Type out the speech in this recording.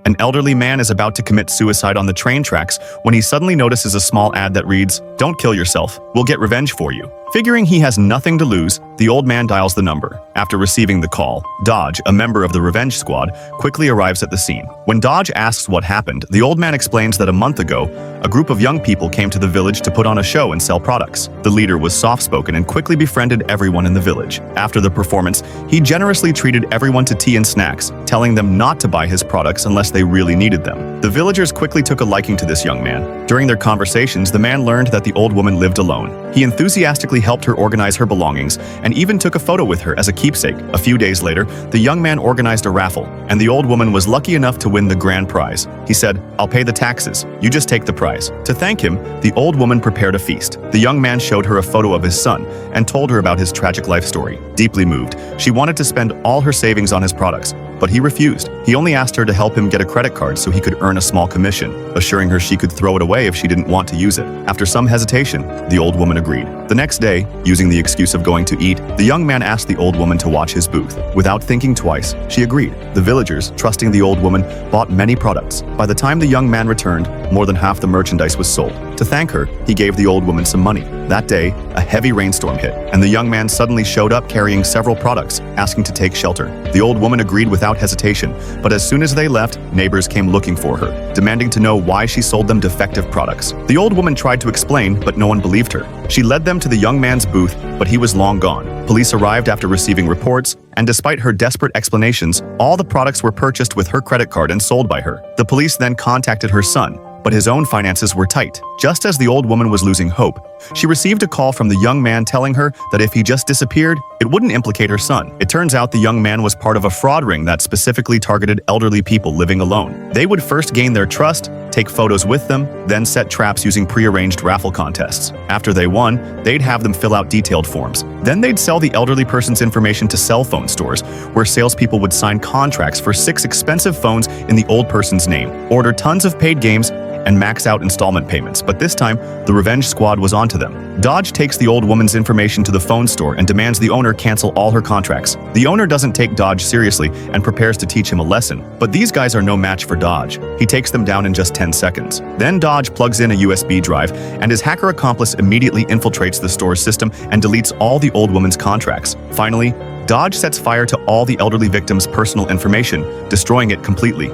An elderly man is about to commit suicide on the train tracks when he suddenly notices a small ad that reads, "Don't kill yourself, we'll get revenge for you." Figuring he has nothing to lose, the old man dials the number. After receiving the call, Dodge, a member of the revenge squad, quickly arrives at the scene. When Dodge asks what happened, the old man explains that a month ago, a group of young people came to the village to put on a show and sell products. The leader was soft-spoken and quickly befriended everyone in the village. After the performance, he generously treated everyone to tea and snacks, telling them not to buy his products unless they really needed them. The villagers quickly took a liking to this young man. During their conversations, the man learned that the old woman lived alone. He enthusiastically helped her organize her belongings and even took a photo with her as a keepsake. A few days later, the young man organized a raffle, and the old woman was lucky enough to win the grand prize. He said, "I'll pay the taxes. You just take the prize." To thank him, the old woman prepared a feast. The young man showed her a photo of his son and told her about his tragic life story. Deeply moved, she wanted to spend all her savings on his products, but he refused. He only asked her to help him get a credit card so he could earn a small commission, assuring her she could throw it away if she didn't want to use it. After some hesitation, the old woman agreed. The next day, using the excuse of going to eat, the young man asked the old woman to watch his booth. Without thinking twice, she agreed. The villagers, trusting the old woman, bought many products. By the time the young man returned, more than half the merchandise was sold. To thank her, he gave the old woman some money. That day, a heavy rainstorm hit, and the young man suddenly showed up carrying several products, asking to take shelter. The old woman agreed without hesitation, but as soon as they left, neighbors came looking for her, demanding to know why she sold them defective products. The old woman tried to explain, but no one believed her. She led them to the young man's booth, but he was long gone. Police arrived after receiving reports, and despite her desperate explanations, all the products were purchased with her credit card and sold by her. The police then contacted her son, but his own finances were tight. Just as the old woman was losing hope, she received a call from the young man telling her that if he just disappeared, it wouldn't implicate her son. It turns out the young man was part of a fraud ring that specifically targeted elderly people living alone. They would first gain their trust, take photos with them, then set traps using pre-arranged raffle contests. After they won, they'd have them fill out detailed forms. Then they'd sell the elderly person's information to cell phone stores, where salespeople would sign contracts for 6 expensive phones in the old person's name, order tons of paid games, and max out installment payments. But this time, the revenge squad was onto them. Dodge takes the old woman's information to the phone store and demands the owner cancel all her contracts. The owner doesn't take Dodge seriously and prepares to teach him a lesson. But these guys are no match for Dodge. He takes them down in just 10 seconds. Then Dodge plugs in a USB drive, and his hacker accomplice immediately infiltrates the store's system and deletes all the old woman's contracts. Finally, Dodge sets fire to all the elderly victims' personal information, destroying it completely.